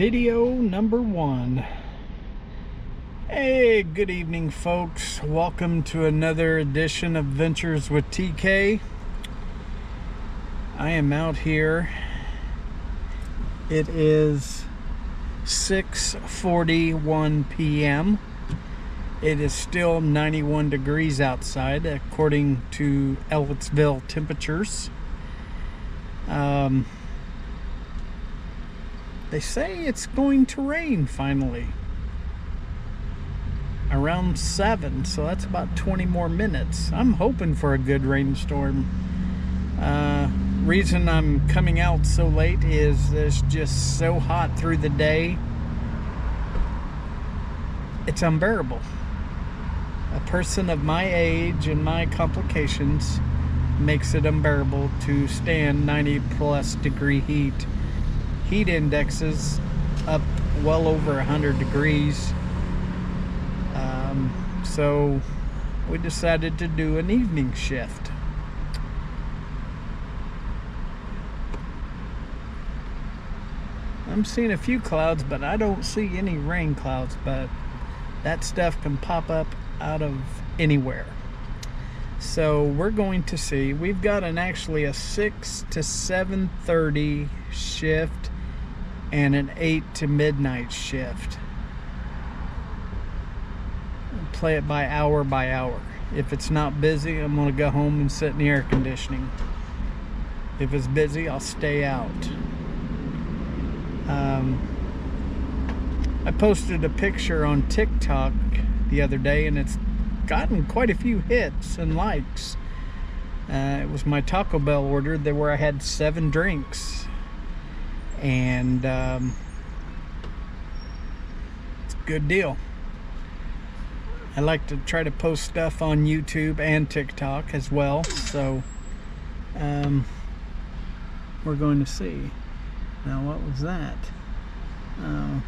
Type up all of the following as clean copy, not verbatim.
Video number 1. Hey, good evening, folks. Welcome to another edition of Ventures with TK. I am out here. It is 6:41 p.m. It is still 91 degrees outside, according to Ellettsville temperatures. They say it's going to rain finally around 7, so that's about 20 more minutes. I'm hoping for a good rainstorm. Reason I'm coming out so late is it's just so hot through the day. It's unbearable. A person of my age and my complications makes it unbearable to stand 90+ degree heat. Heat indexes up well over 100 degrees. So we decided to do an evening shift. I'm seeing a few clouds, but I don't see any rain clouds, but that stuff can pop up out of anywhere. So we're going to see. We've got actually a 6 to 7:30 shift and an 8 to midnight shift. Play it by hour. If it's not busy, I'm going to go home and sit in the air conditioning. If it's busy, I'll stay out. I posted a picture on TikTok the other day, and it's gotten quite a few hits and likes. It was my Taco Bell order where I had 7 drinks, and it's a good deal. I like to try to post stuff on YouTube and TikTok as well, so we're going to see. Now, what was that?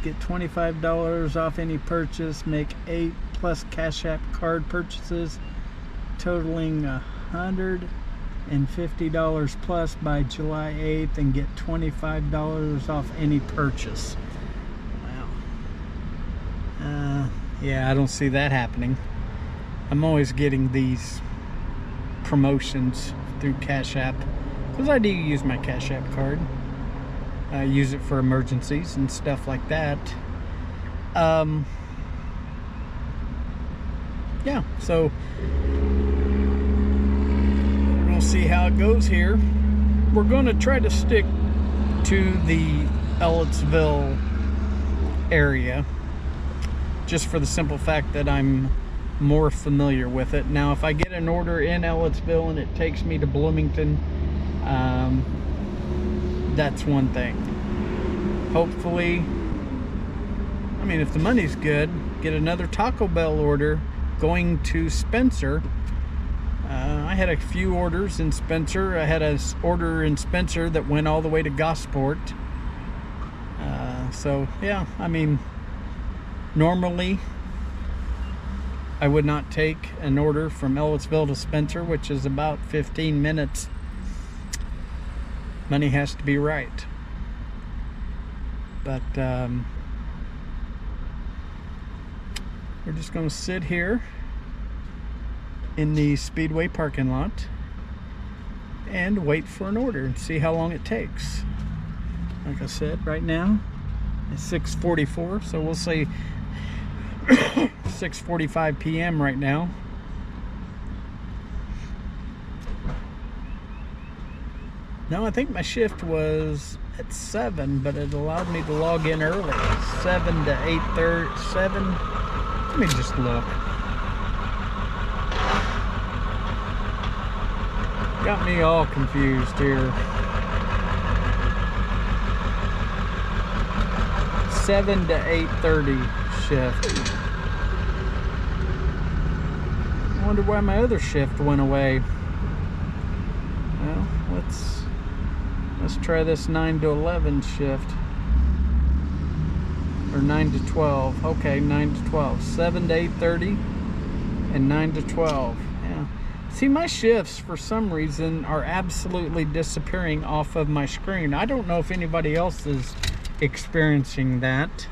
Get $25 off any purchase, make 8+ Cash App card purchases totaling $150 plus by July 8th, and get $25 off any purchase. Wow. Yeah, I don't see that happening. I'm always getting these promotions through Cash App, because I do use my Cash App card. I use it for emergencies and stuff like that. Yeah, so we're gonna see how it goes here. We're gonna try to stick to the Ellettsville area, just for the simple fact that I'm more familiar with it. Now, if I get an order in Ellettsville and it takes me to Bloomington, that's one thing. Hopefully, I mean, if the money's good, get another Taco Bell order going to Spencer. I had a few orders in Spencer. I had an order in Spencer that went all the way to Gosport. So yeah, I mean, normally I would not take an order from Ellettsville to Spencer, which is about 15 minutes. Money has to be right. But we're just going to sit here in the Speedway parking lot and wait for an order and see how long it takes. Like I said, right now it's 6:44, so we'll say 6:45 p.m. right now. No, I think my shift was at 7, but it allowed me to log in early. 7 to 8:30. 7. Let me just look. Got me all confused here. 7 to 8:30 shift. I wonder why my other shift went away. Well, let's try this 9 to 11 shift. Or 9 to 12. Okay, 9 to 12. 7 to 8:30 and 9 to 12. Yeah. See, my shifts for some reason are absolutely disappearing off of my screen. I don't know if anybody else is experiencing that,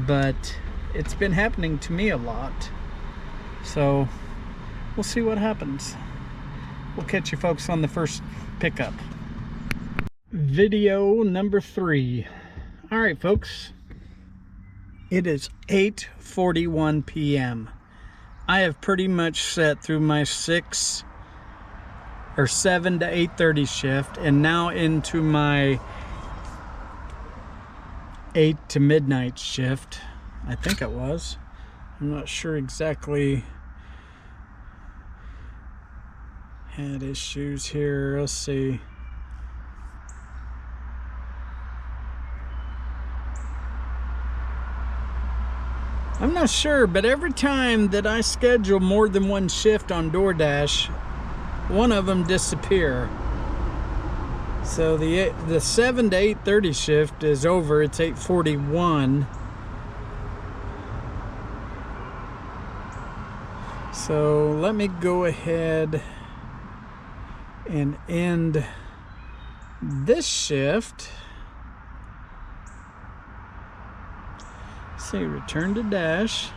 but it's been happening to me a lot. So we'll see what happens. We'll catch you folks on the first pickup. Video number 3. All right, folks. It is 8:41 p.m. I have pretty much set through my 7 to 8:30 shift, and now into my 8 to midnight shift. I think it was. I'm not sure exactly. Had issues here. Let's see. I'm not sure, but every time that I schedule more than one shift on DoorDash, one of them disappear. So the 7 to 8:30 shift is over. It's 8:41. So let me go ahead and end this shift. Say return to dash.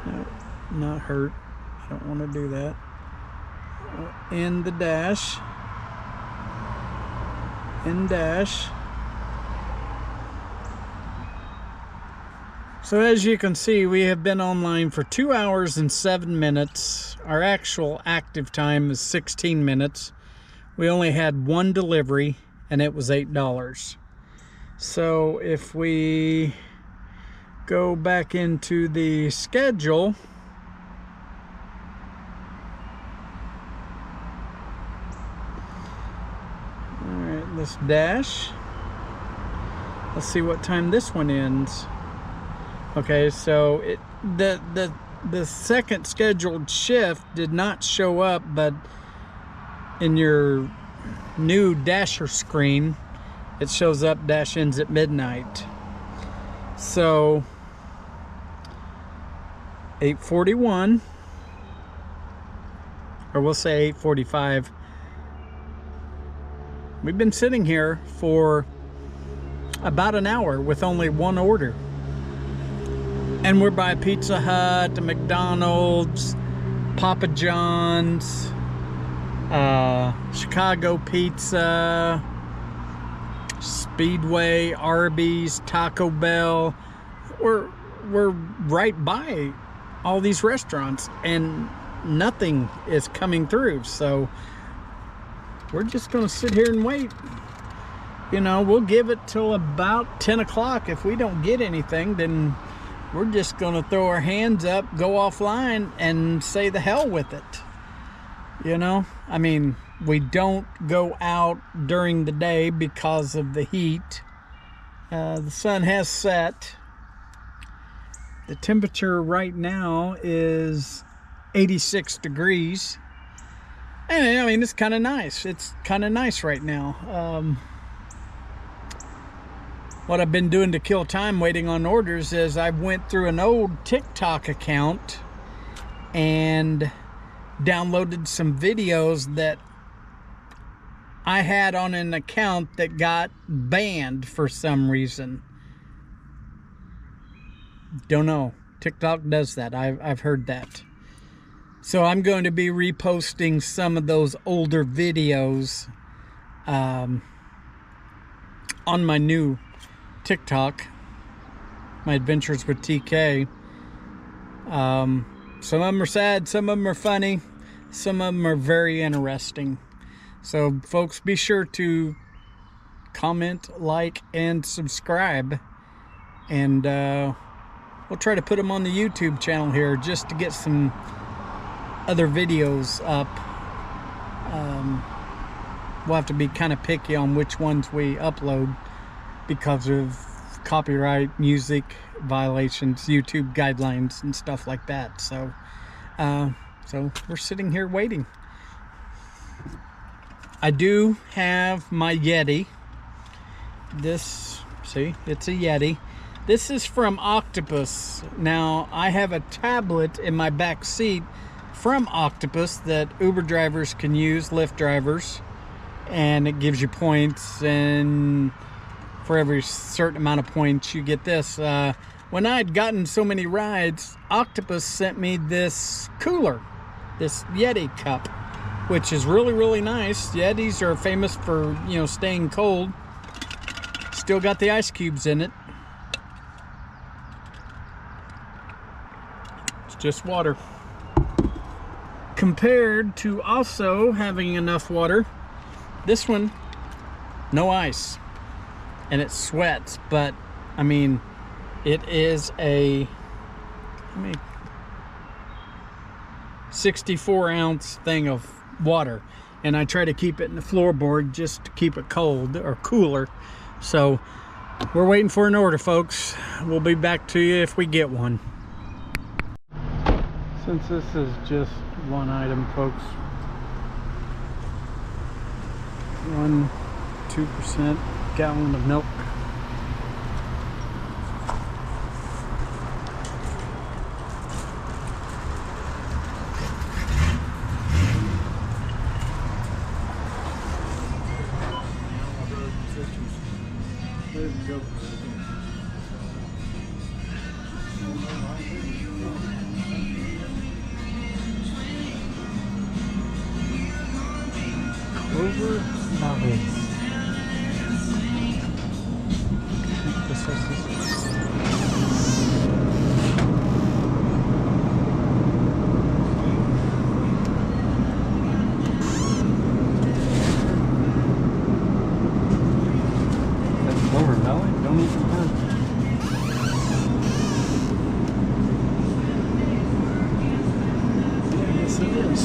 No, not hurt. I don't want to do that. End the dash. End dash. So as you can see, we have been online for 2 hours and 7 minutes. Our actual active time is 16 minutes. We only had one delivery, and it was $8. So if we go back into the schedule, all right, let's dash. Let's see what time this one ends. Okay, so the second scheduled shift did not show up, but in your new dasher screen it shows up dash ends at midnight. So 8:41, or we'll say 8:45. We've been sitting here for about an hour with only one order. And we're by Pizza Hut, McDonald's, Papa John's, Chicago Pizza, Speedway, Arby's, Taco Bell. We're right by all these restaurants, and nothing is coming through. So we're just gonna sit here and wait. You know, we'll give it till about 10 o'clock. If we don't get anything, then we're just gonna throw our hands up, go offline, and say the hell with it. You know, I mean, we don't go out during the day because of the heat. The sun has set. The temperature right now is 86 degrees. And I mean, it's kind of nice. It's kind of nice right now. What I've been doing to kill time waiting on orders is I went through an old TikTok account and downloaded some videos that I had on an account that got banned for some reason. Don't know. TikTok does that. I've heard that. So I'm going to be reposting some of those older videos on my new TikTok, my adventures with TK. Some of them are sad, some of them are funny, some of them are very interesting. So folks, be sure to comment, like, and subscribe, and we'll try to put them on the YouTube channel here just to get some other videos up. We'll have to be kind of picky on which ones we upload because of copyright, music violations, YouTube guidelines, and stuff like that. So we're sitting here waiting. I do have my Yeti. This, see, it's a Yeti. This is from Octopus. Now, I have a tablet in my back seat from Octopus that Uber drivers can use, Lyft drivers, and it gives you points and for every certain amount of points you get this. When I'd gotten so many rides, Octopus sent me this cooler, this Yeti cup, which is really, really nice. Yetis are famous for, you know, staying cold. Still got the ice cubes in it. It's just water. Compared to also having enough water, this one, no ice. And it sweats, but I mean, it is a 64-ounce thing of water, and I try to keep it in the floorboard just to keep it cold or cooler. So we're waiting for an order, folks. We'll be back to you if we get one. Since this is just one item, folks, 2% gallon of milk. Clover Valley. That's Clover Valley? Don't even hurt. Yes, it is.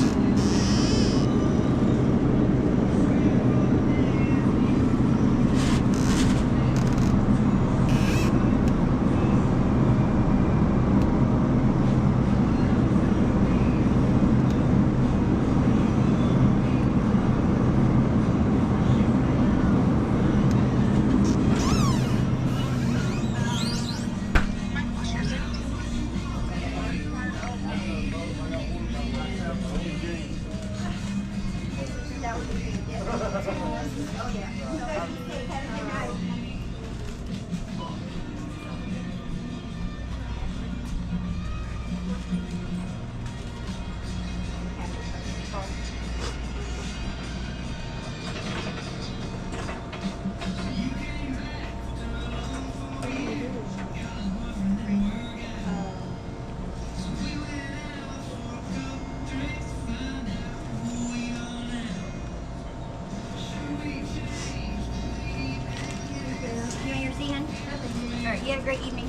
You have a great evening.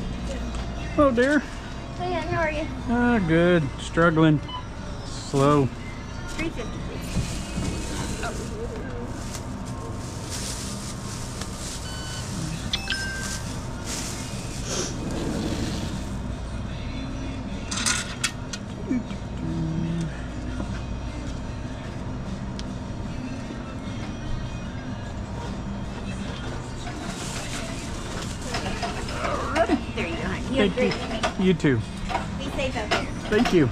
Hello, dear. Hey, how are you? Good. Struggling. Slow. $3.50, please. There you go, honey. You have a great evening. You too. Be safe out there. Thank you.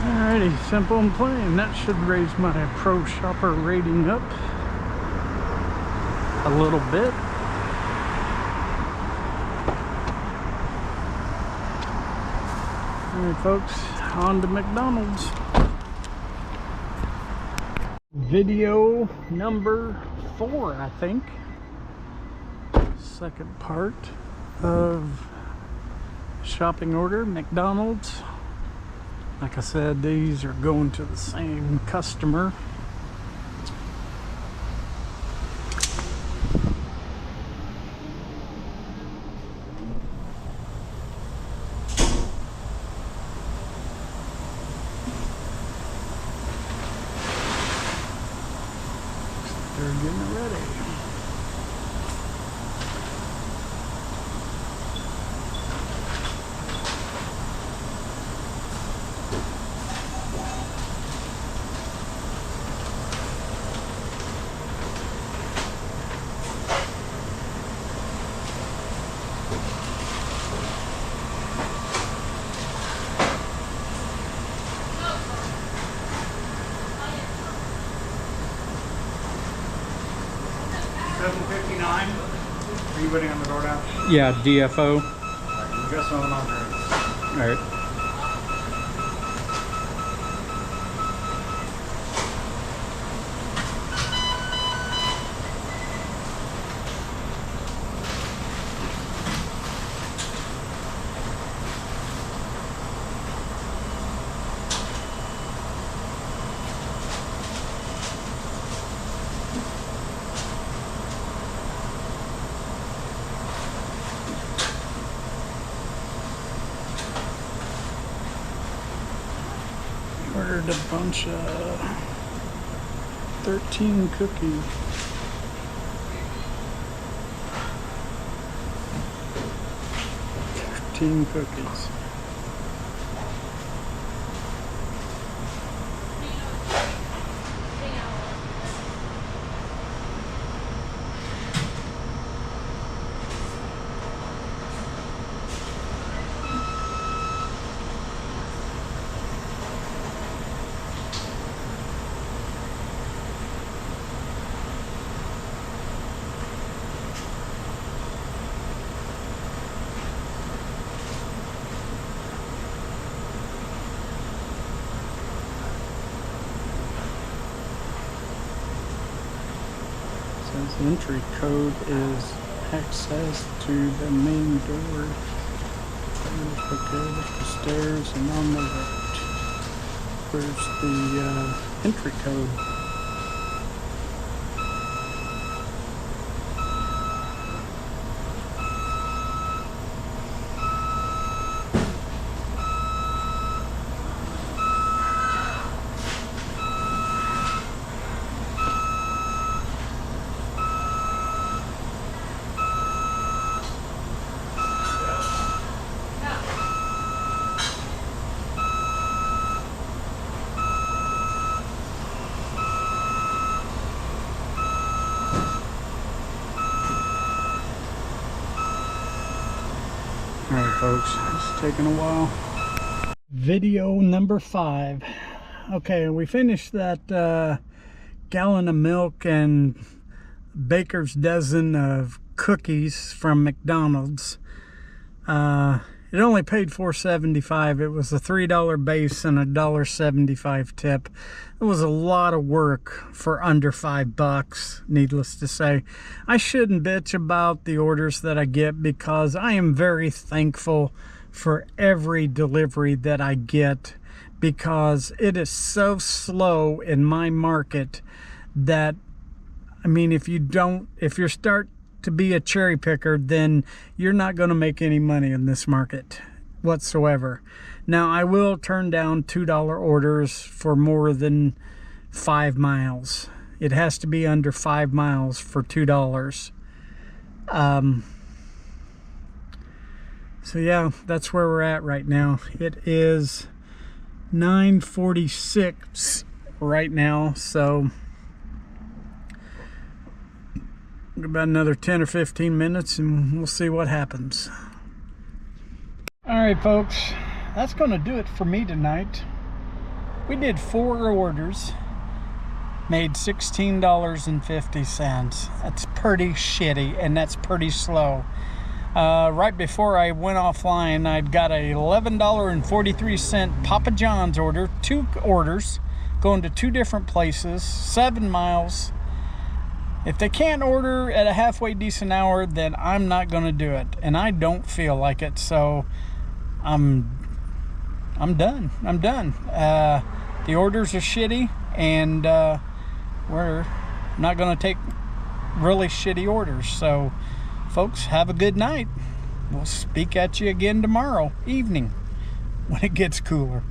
Alrighty, simple and plain. That should raise my pro shopper rating up a little bit. Alright, folks, on to McDonald's. Video number 4, I think. Second part of shopping order, McDonald's. Like I said, these are going to the same customer. They're getting ready. Are you waiting on the DoorDash? Yeah, DFO. Alright, you got some on there. All right. Ordered a bunch of 13 cookies. 13 cookies. Says entry code is access to the main door. Prepare the stairs and on the right. Where's the entry code? Alright folks, it's taking a while. Video number 5. Okay, we finished that gallon of milk and baker's dozen of cookies from McDonald's. It only paid $4.75. It was a $3 base and a $1.75 tip. It was a lot of work for under $5, needless to say. I shouldn't bitch about the orders that I get because I am very thankful for every delivery that I get, because it is so slow in my market that, I mean, if you start to be a cherry picker, then you're not going to make any money in this market whatsoever. Now, I will turn down $2 orders for more than 5 miles. It has to be under 5 miles for $2. So yeah, that's where we're at right now. It is 9:46 right now, so about another 10 or 15 minutes and we'll see what happens. All right folks, that's gonna do it for me tonight. We did 4 orders, made $16.50. That's pretty shitty and that's pretty slow. Right before I went offline, I'd got a $11.43 Papa John's order, 2 orders going to 2 different places, 7 miles. If they can't order at a halfway decent hour, then I'm not going to do it, and I don't feel like it. So I'm done. I'm done. The orders are shitty, and we're not going to take really shitty orders. So folks, have a good night. We'll speak at you again tomorrow evening when it gets cooler.